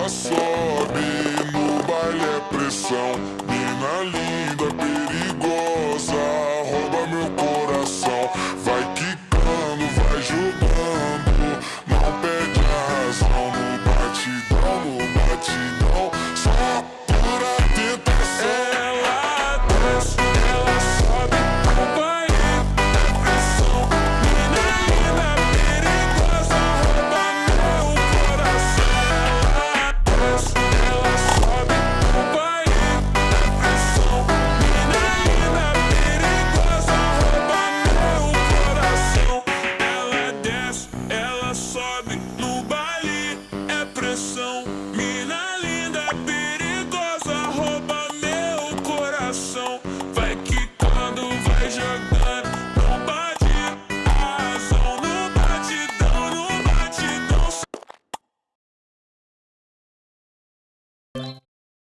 ela sobe, no baile é pressão. Mina linda, perigosa, rouba meu coração. Vai quicando, vai jogando, não perde a razão. No batidão, só pura tentação. Ela desce, ela sobe, no baile é pressão. Mina linda, perigosa, rouba meu coração. Ela desce, ela sobe, no baile é pressão. Mina linda, perigosa, rouba meu coração. Ela desce, ela sobe, no baile é pressão.